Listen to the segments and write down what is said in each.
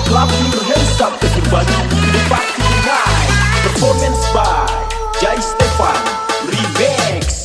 Clap your hands up everybody to the party tonight. Performance by Jai Stefan Remix.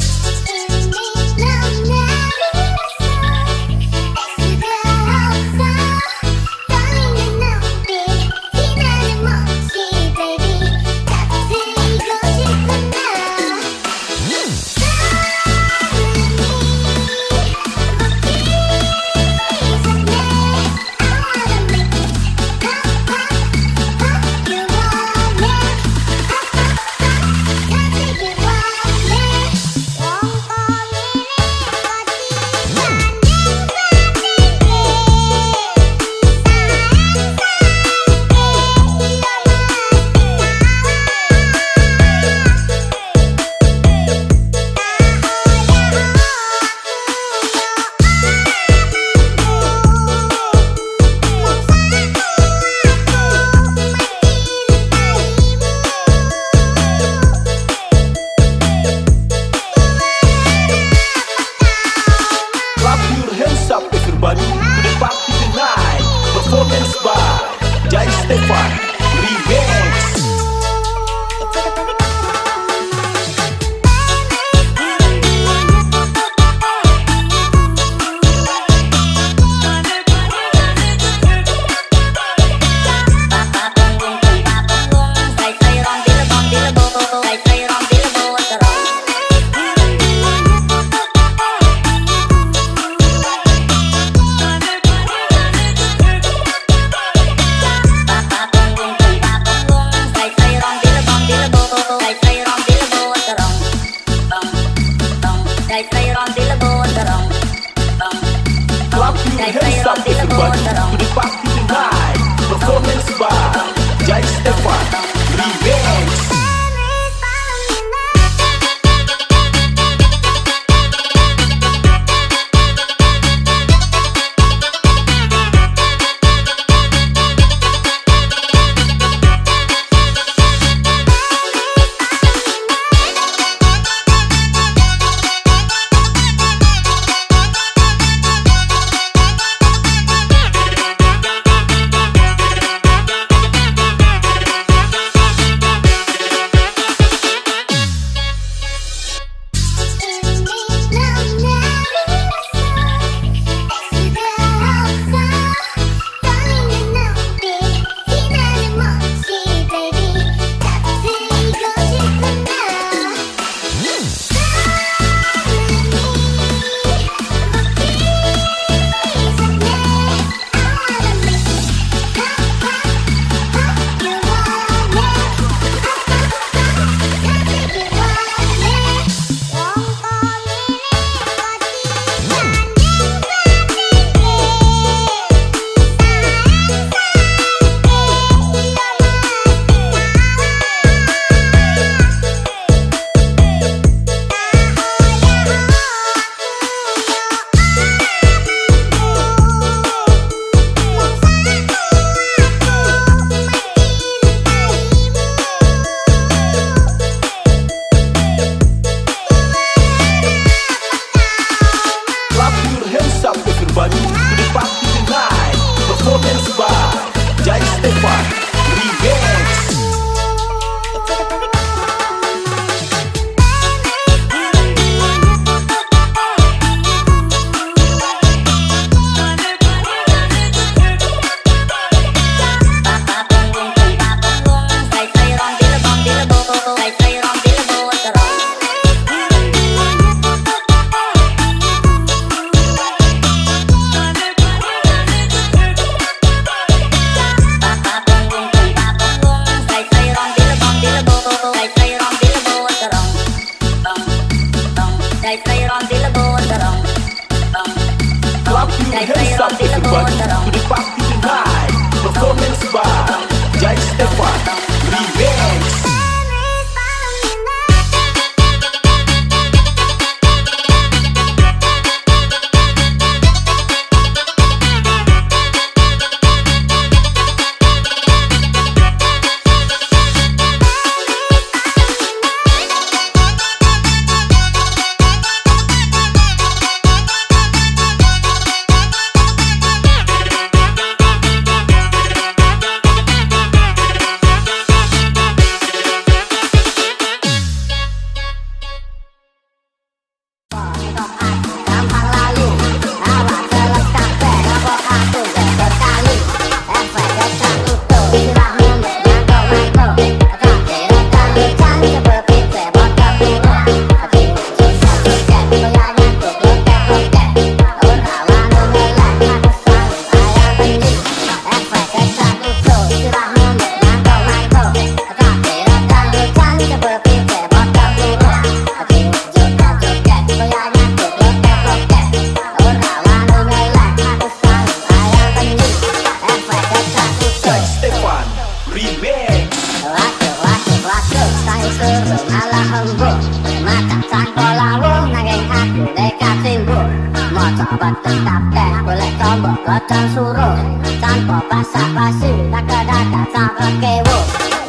tanpa basa-basi tak kedadak sampai kewo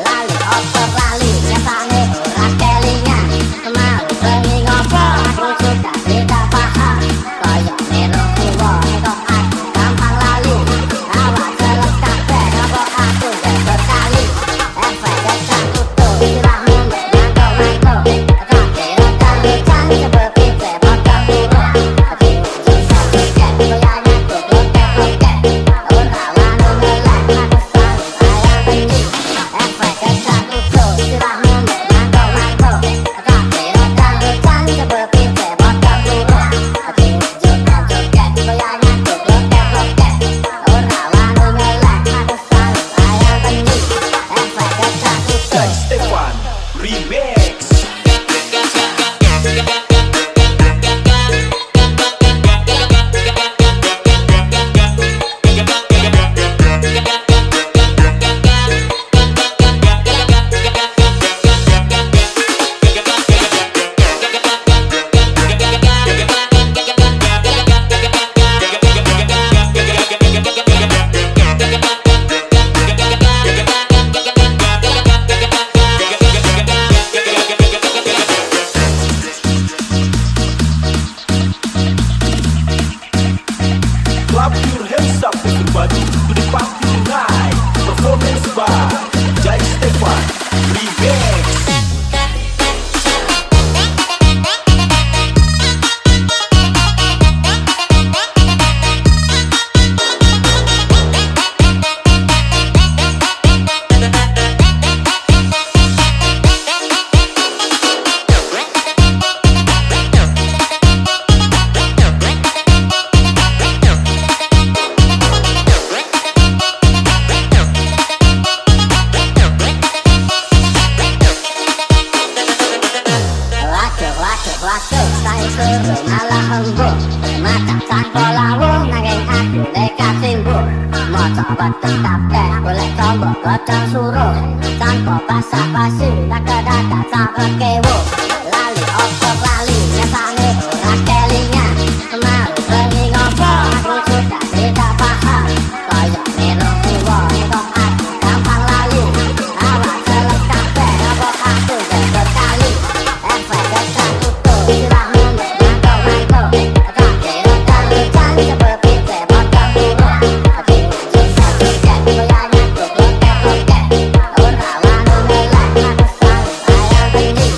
lali oper lali nyatane ora kelingan mau bengi ngopo aku juga tidak paham koyo nero kuwo kok aku gampang lali awak jelas kabeh apa aku gak kali efek Gedang Klutuk istilahmu mantuk-mantuk tak kira kan hujan seperti sepotong burung aku juga joget goyangnya goglok-goglok ora wani ngelak aku selalu ayam benci efek Gedang Klutuk istilahmu mantuk-mantuk tak kira kan hujan seperti sepotong burung aku juga joget goyangnya goglok-goglok ora wani ngelak aku selalu ayam benci efek Gedang Klutuk. Jai Stefan Remix. Clap your hands up everybody to the party tonight. Performance by Jai Stefan Remix. Waduh, saya suruh malah embuk macam tanpa lawung nanging aku nekat simbuk moco betul kabeh boleh tombok godang suruh tanpa basa-basi tak kedadak sampai kewo lali oper lali nyatane ora kelingan mau bengi ngopo aku juga tidak paham koyo nero kuwo kok aku gampang lali awak jelas kabeh apa aku gak kali efek Gedang Klutuk istilahmu mantuk-mantuk tak kira kan hujan seperti sepotong burung aku juga joget goyangnya goglok-goglok ora wani ngelak aku selalu ayam benci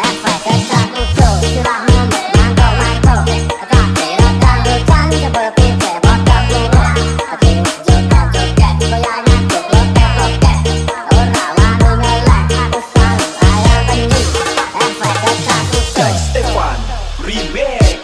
efek Gedang Klutuk istilahmu mantuk-mantuk tak kira kan hujan seperti sepotong burung aku juga joget goyangnya goglok-goglok ora wani ngelak aku selalu ayam benci efek Gedang Klutuk. Jai Stefan Remix.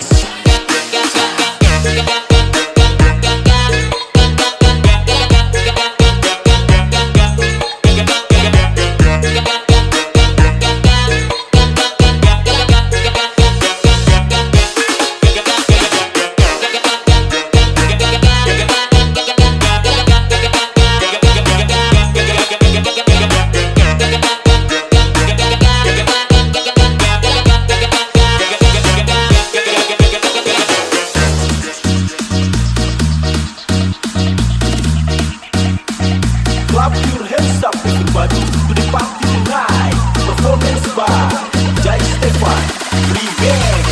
Clap your hands up everybody to the party tonight. Performance by Jai Stefan Remix.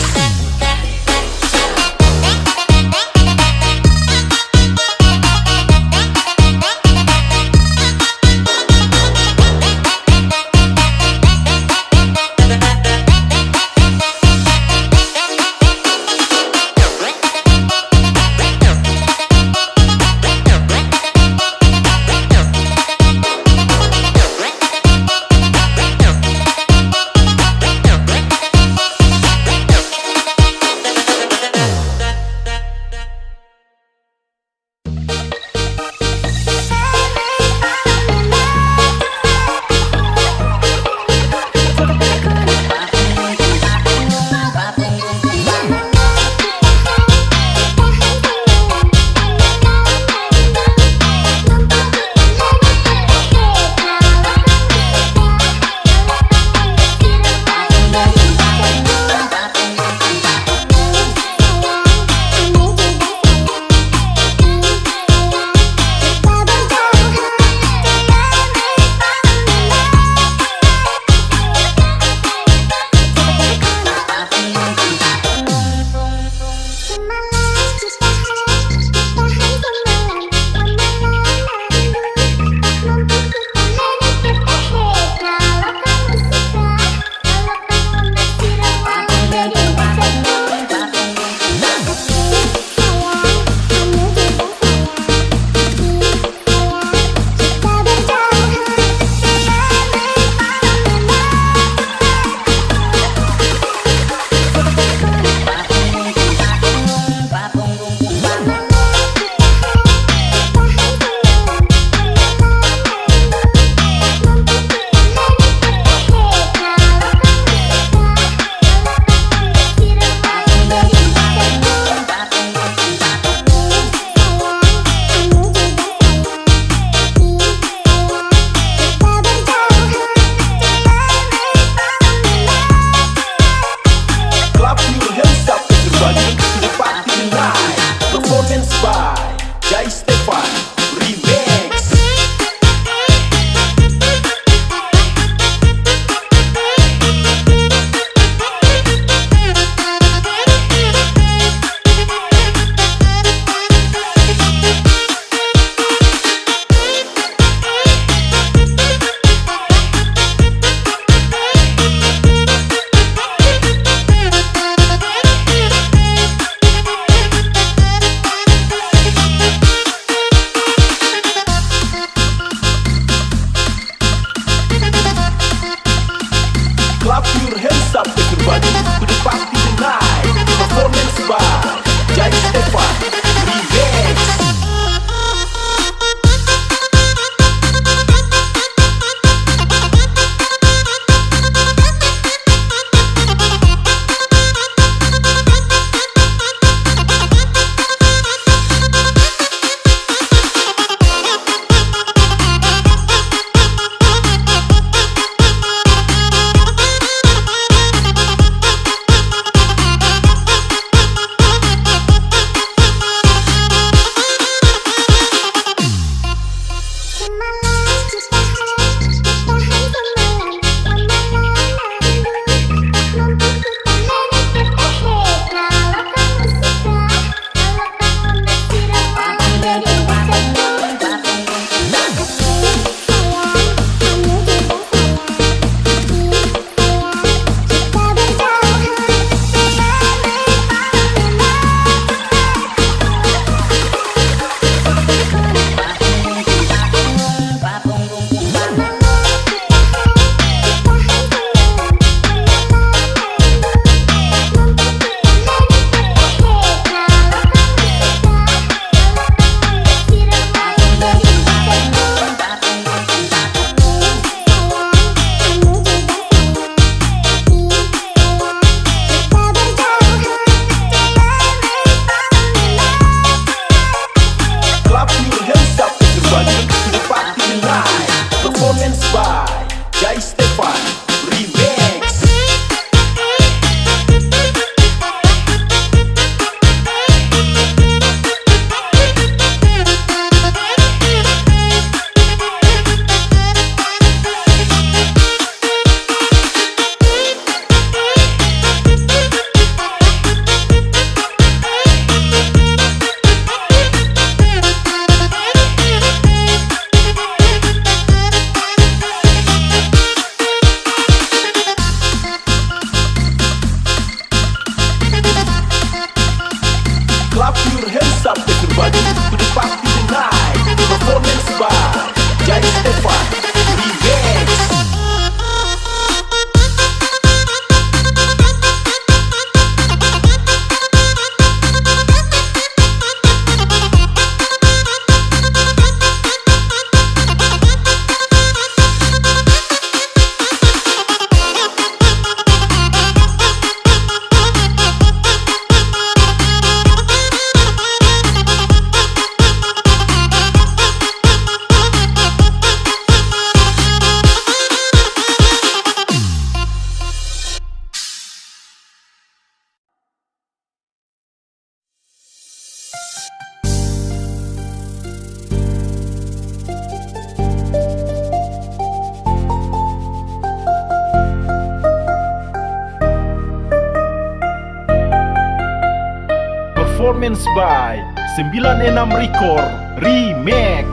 Performance by 96 Record Remix.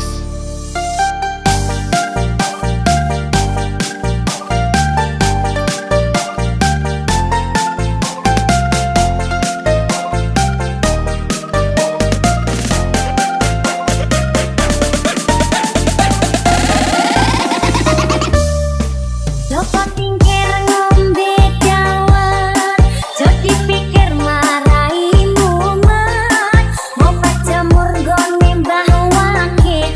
Joko tingkir ngombe dawet, jo dipikir marai mumet. Ngopat jamur gone mbah wake,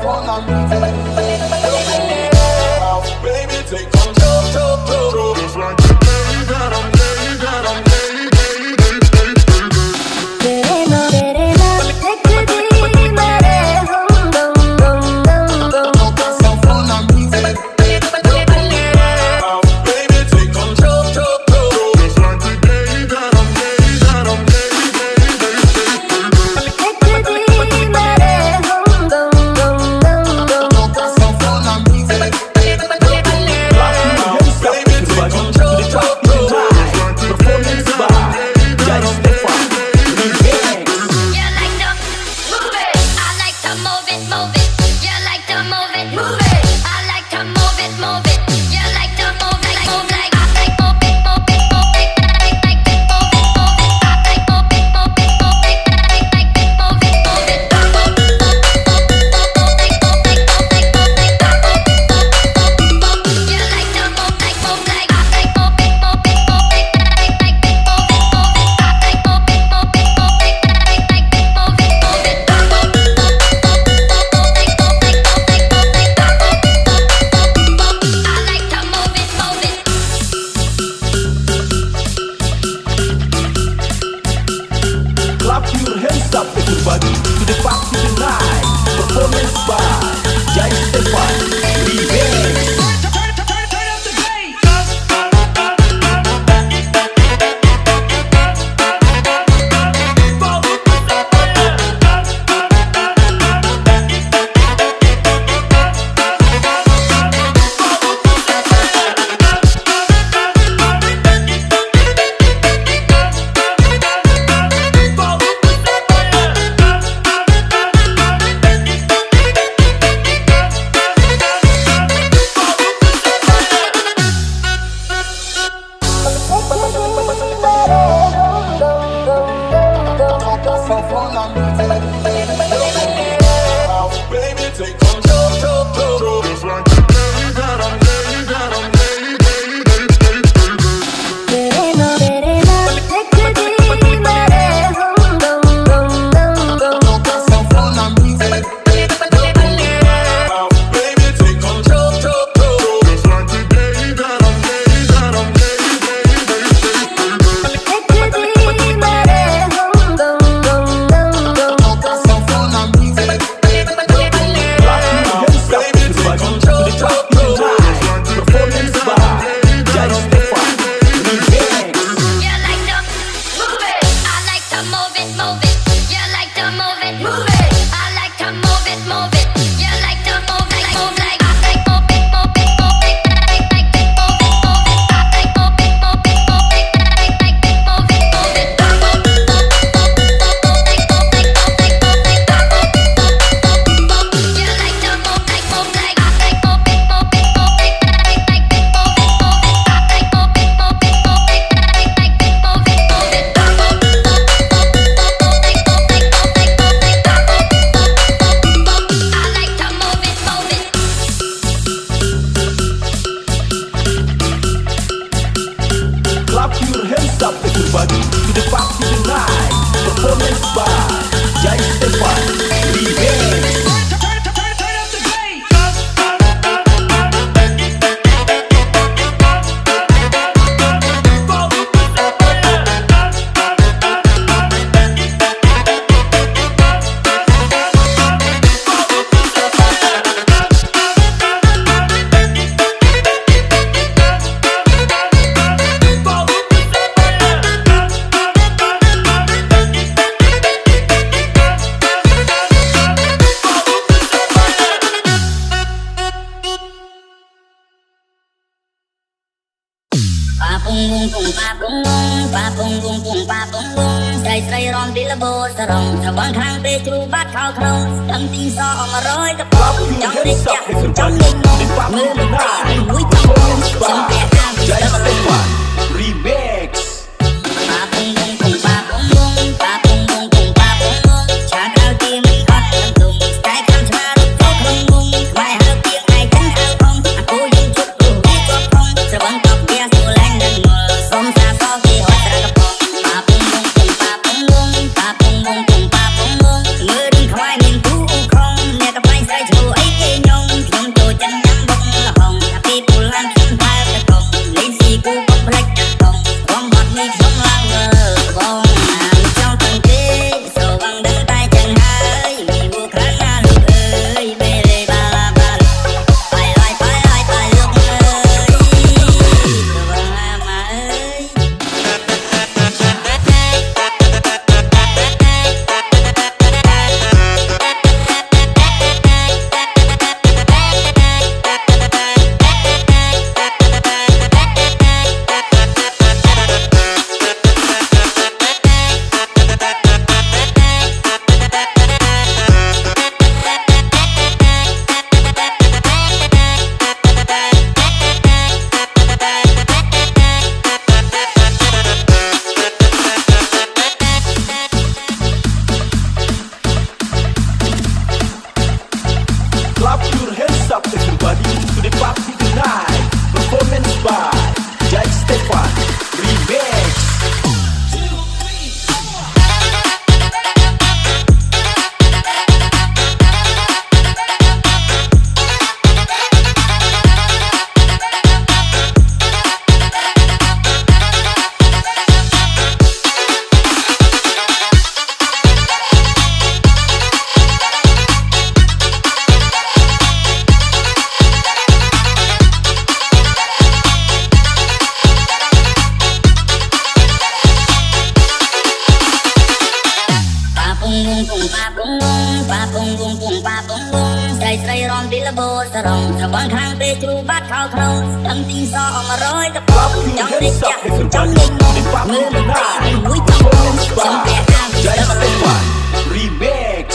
Baby, take control. Just like the day that I'm laid, that I'm laid, Baby, take control. Just like the day that I'm laid, that I'm Hãy subscribe cho kênh Ghiền Mì Gõ để không bỏ lỡ bung bung pa bung bung pa bung bung bung pa bung bung ស្រីស្រីរំពីលបោសរងស្របងខាងពេជ្រូបាត់ខោក្នុងដឹងទីស100កំពុងចង់នេះចាក់ចង់នេះមើលមិនតែមួយចង់សំតែអាវិសរង Remix.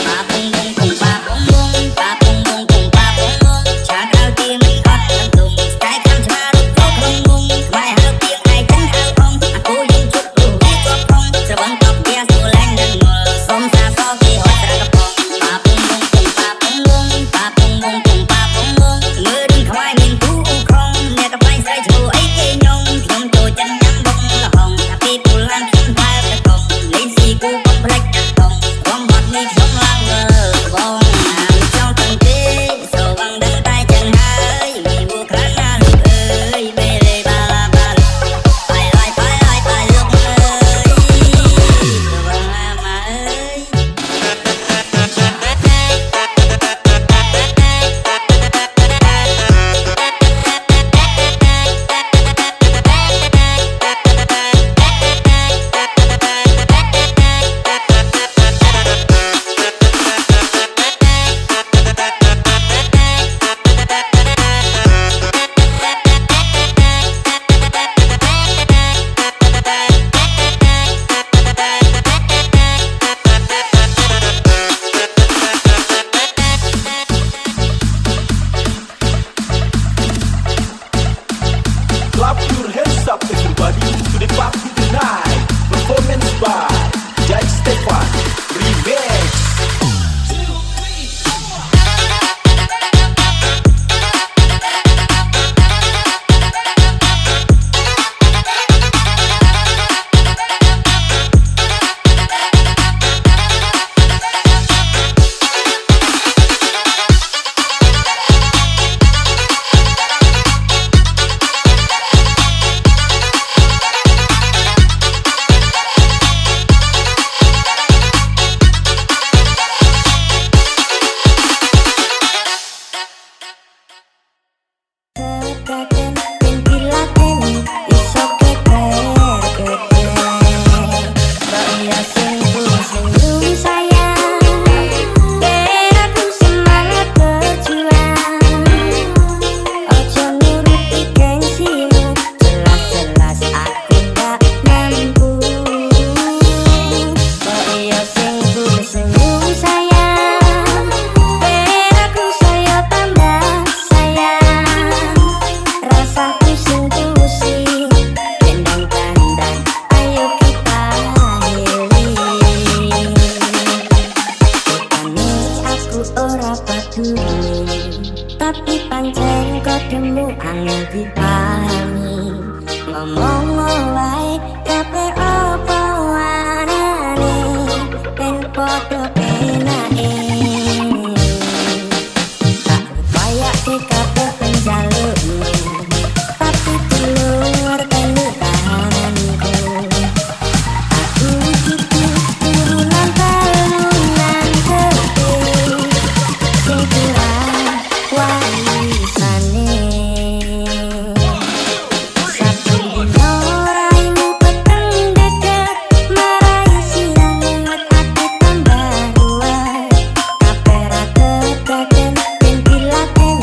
Pa bung bung bung pa bung bung pa bung bung bung pa bung bung ឆាដល់ទីមិនអត់នឹងទុំតែខាងឆ្លារូបក្នុងមុំខ្វាយហើពីឯចឹងហៅផងអាគូយើងជប់រូបនេះគាត់ផងស្របងតបវាស្រួលឡើងនឹងមើលសុំសាសគេហត់ត្រកផង Pa bung bung bung pa bung bung pa bung bung bung pa bung bung មើលខ្វាយមានគូក្នុងអ្នកកំ plaign ស្រីឈ្មោះអីគេញងខ្ញុំចូលចិនញ៉ាំបងលហងថាពីពូឡានខ្ញុំតែតកងលេងស៊ីគូកំ ផ្លេចចាក់តងរំបាត់នេះខ្ញុំឡើងលើបងអានចង់ទាំងទេសូវងដឹងតែចឹងហើយមានវូខ្លាំងណាស់លោកអើយបេរេបាឡាបាឡាបាយលោកអើយសូវងអាម៉ាអើយ Clap your hands up everybody to the party tonight. Performance by Jai Stefan Remix. Tapi pancen ketemu angel dipahami ngomong wae kabeh apa warane ben padha penake tak upaya kabeh penjalukmu tapi telur telu tahanku aku gitu turunan talunan gede segera warisane satu dino raimu peteng deket marai siang lewat hati tambah ruwet kabeh ra kedaden ben diladen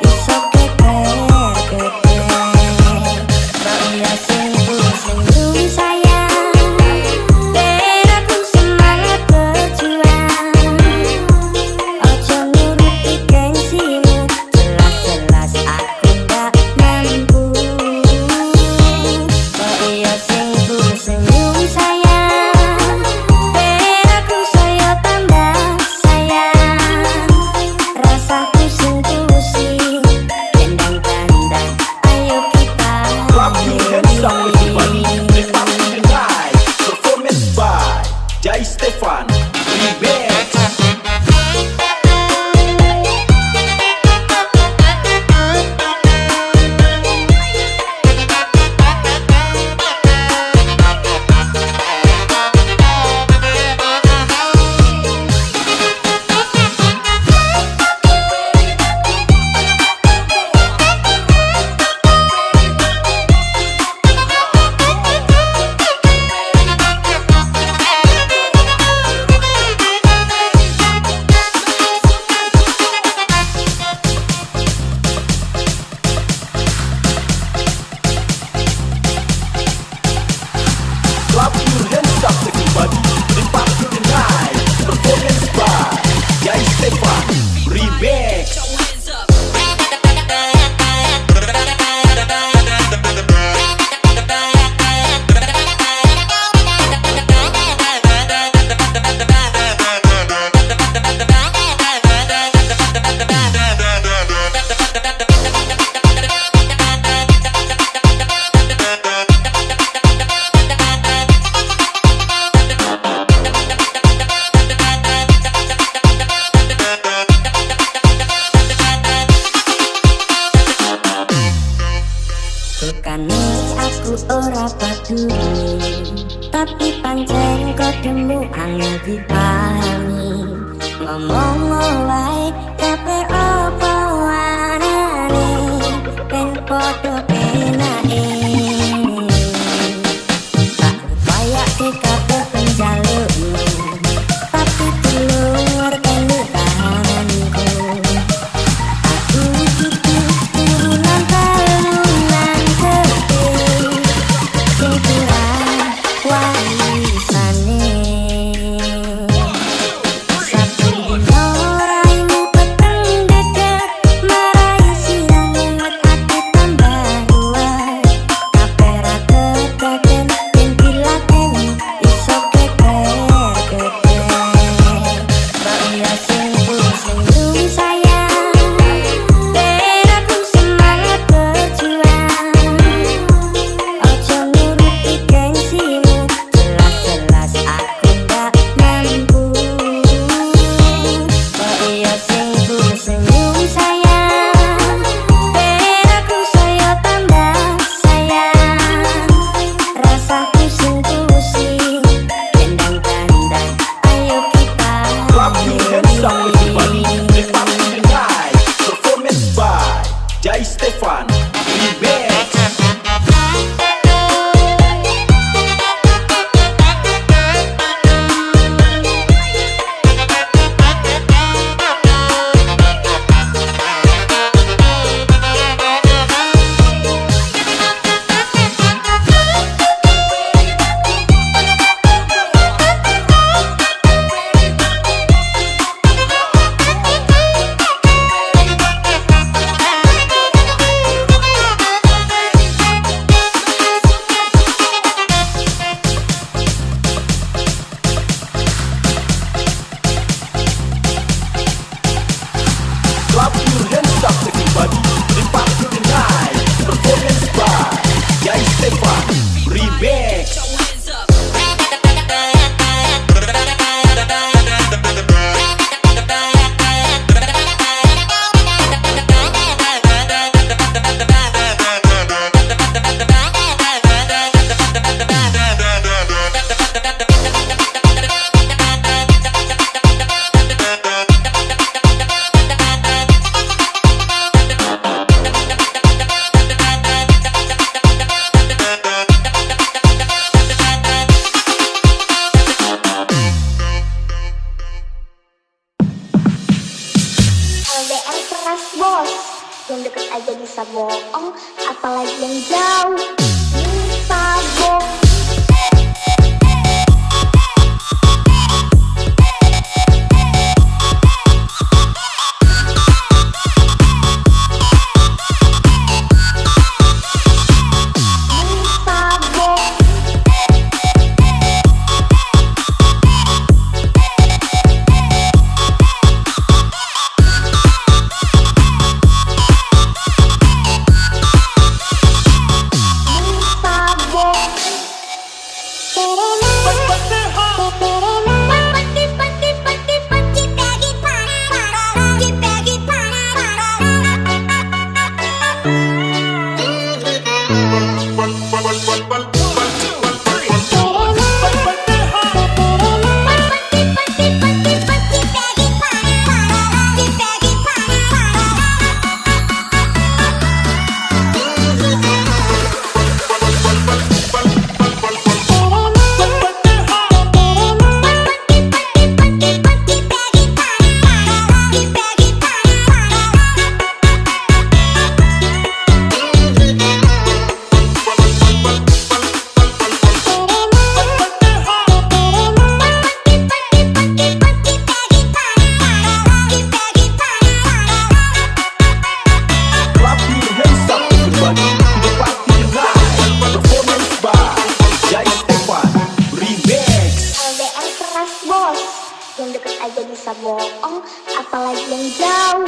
iso keker-keker kok iya sing senyum sayang ben aku semangat berjuang ojo nuruti gengsimu jelas-jelas aku gak mampu kok iya sing senyum sayang ben aku saya tambah sayang rasaku sing pusing kendang-kendang ayo kita Clap your hands up everybody to the party tonight. Performance by Jai Stefan Remix. dulu, tapi pancen kodemu angel dipahami. Ngomong wae kabeh apa warane, ben podo penake. Tak kayak kabeh penjalukmu, tapi telur telu tahananku. Aku kudu turunan talunan gede, sing kurang warisane. Satu dino raimu peteng deket, marai siang lewat hati tambah luas. Kabeh ra keteken, yen dilateni iso keker-keker. Kok iya sing senyum sayang, ben aku semangat berjuang. Ojo nuruti gengsimu, jelas-jelas aku gak mampu. Kok iya sing senyum sayang, ben aku saya tambah sayang. Rasaku sing pusing, kendang-kendang, ayo kita Clap your hands up everybody to the party tonight. Performance by Jai Stefan Remix. Clap your hands up everybody to the party tonight. Performance by Jai Stefan Remix. LDR keras bos, yang deket aja bisa bohong, apalagi yang jauh bisa bohong. Yang deket aja bisa bohong, apalagi yang jauh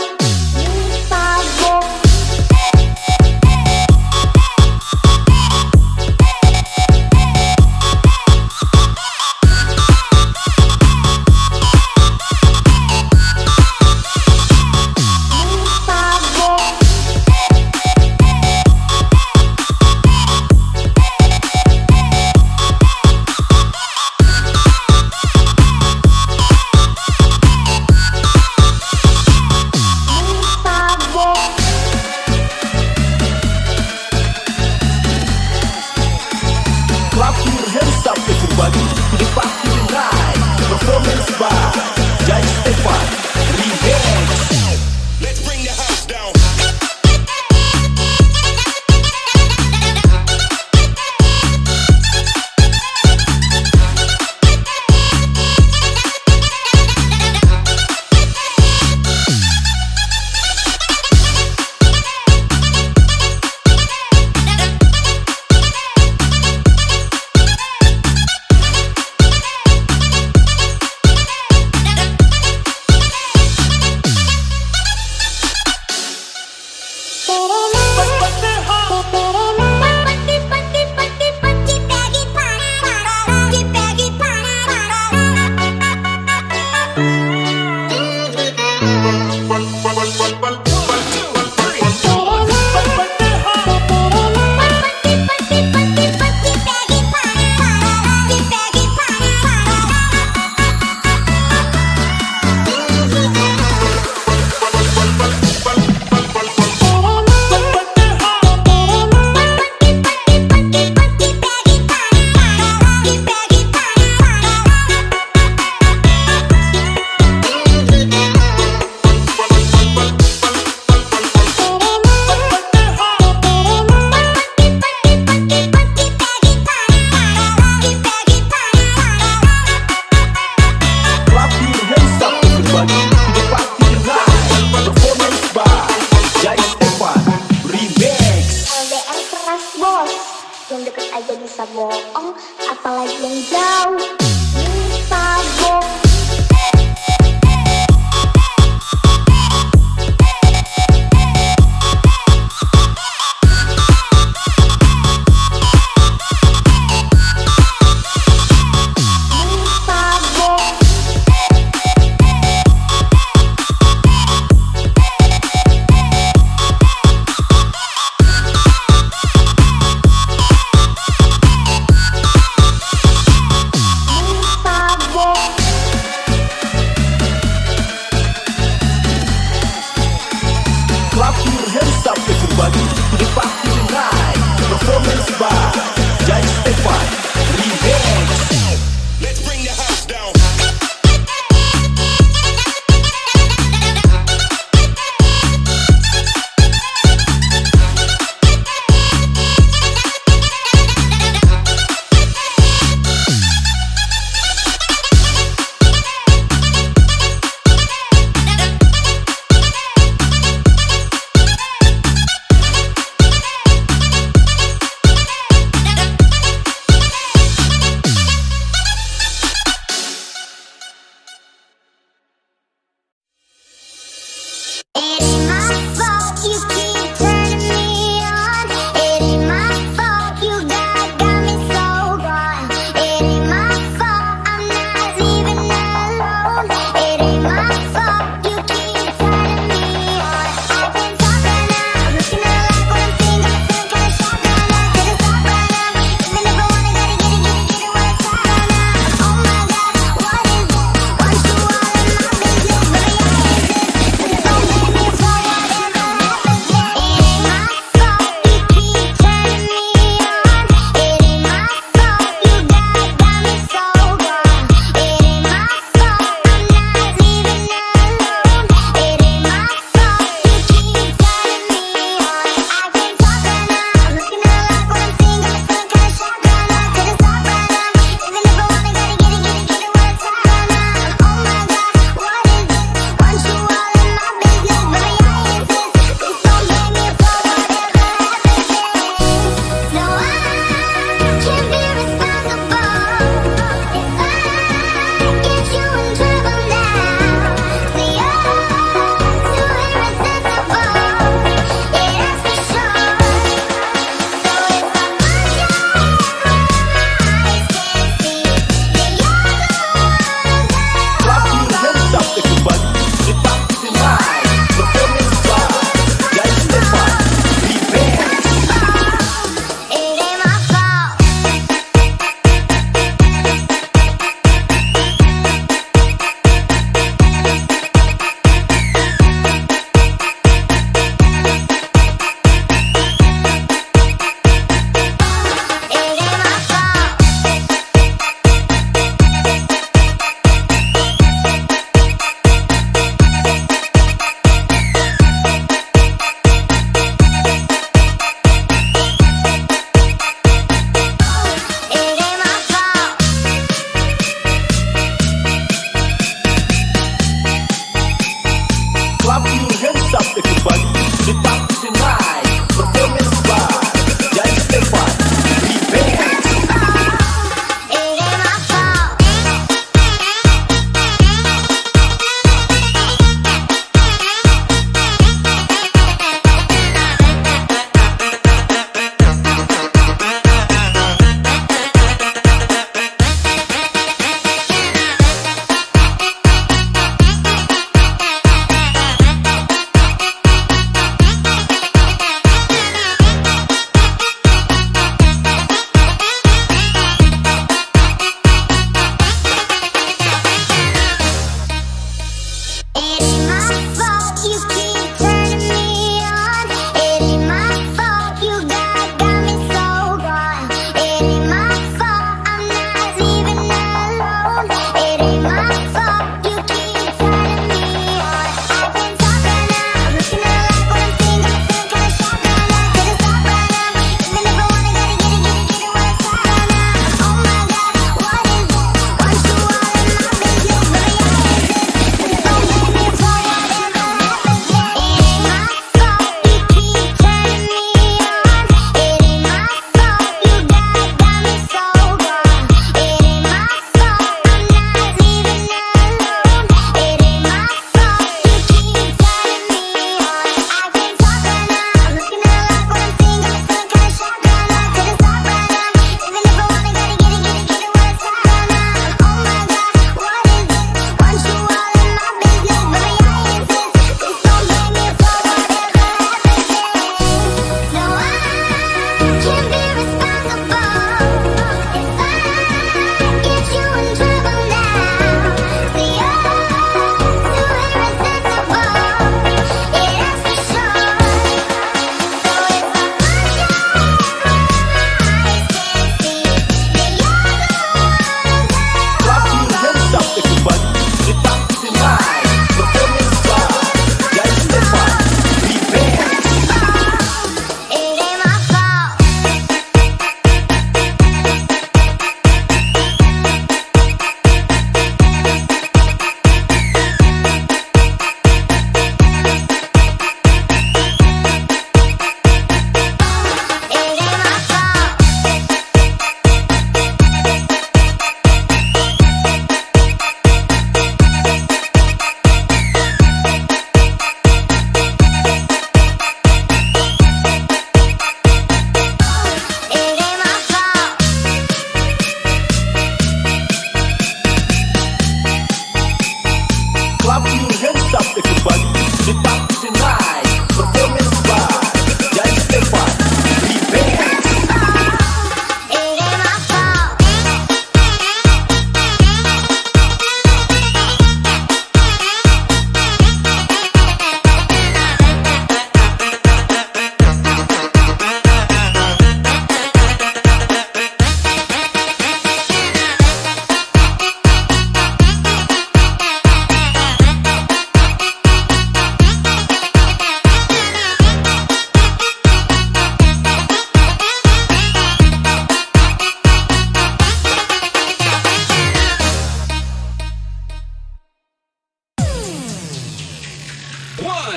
bisa bohong.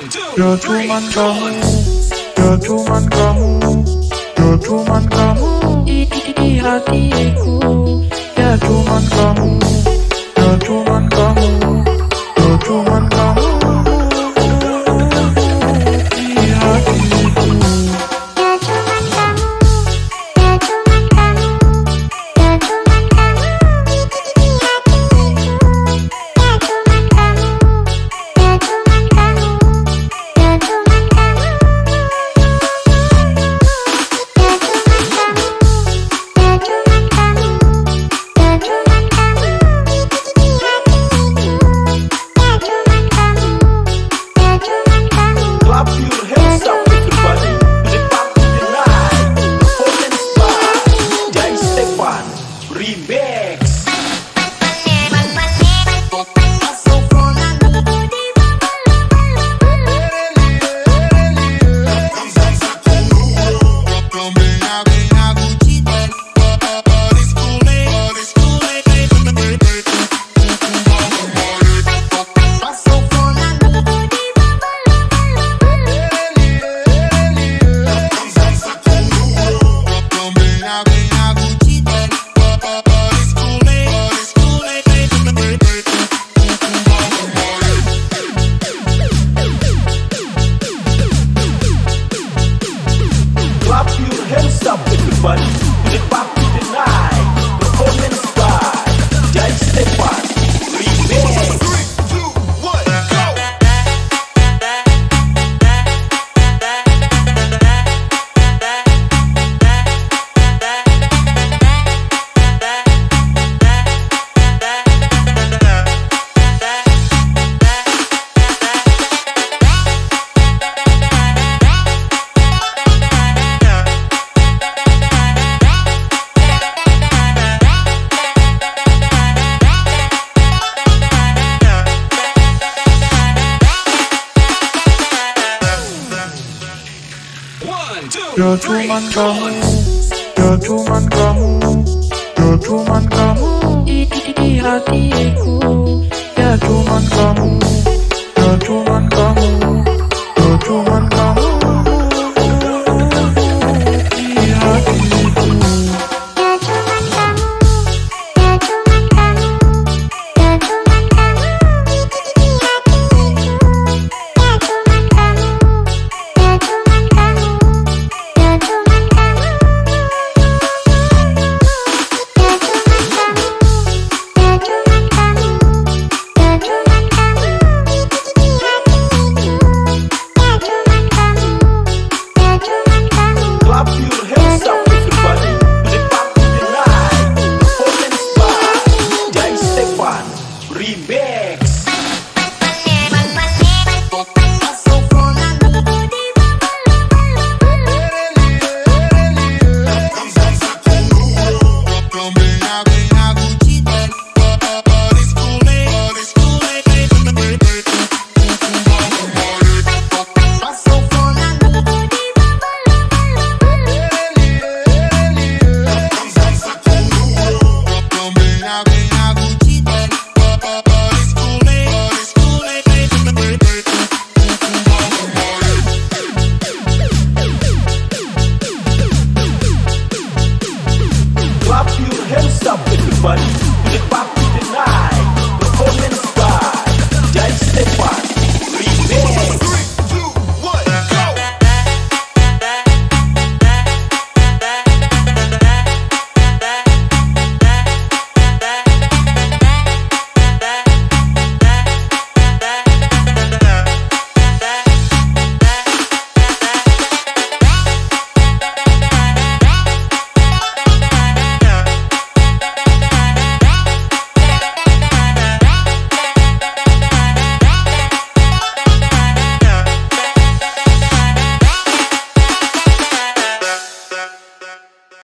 Ya cuman kamu, ya cuman kamu, ya cuman kamu di hatiku. Ya cuman kamu, ya cuman kamu, ya cuman kamu di hatiku. Ya cuman kamu, ya cuman kamu, ya cuman kamu di hatiku. Ya cuman kamu, ya cuman kamu, ya cuman kamu. Ya cuman kamu, ya cuman kamu, ya cuman kamu di hatiku. Ya cuman kamu, ya cuman kamu. Clap your hands up everybody to the party tonight. Performance by Jai Stefan Remix. Clap your hands up everybody to the party tonight. Performance by Jai Stefan Remix. Ya cuman kamu, ya cuman kamu, ya cuman kamu di hatiku. Ya cuman kamu, ya cuman kamu, ya cuman kamu di hatiku. Ya cuman kamu, ya cuman kamu, ya cuman kamu di hatiku. Ya cuman kamu, ya cuman kamu, ya cuman kamu. Ya cuman kamu, ya cuman kamu, ya cuman kamu di hatiku. Ya cuman kamu, ya cuman kamu. Clap your hands up everybody to the party tonight. Performance by Jai Stefan Remix.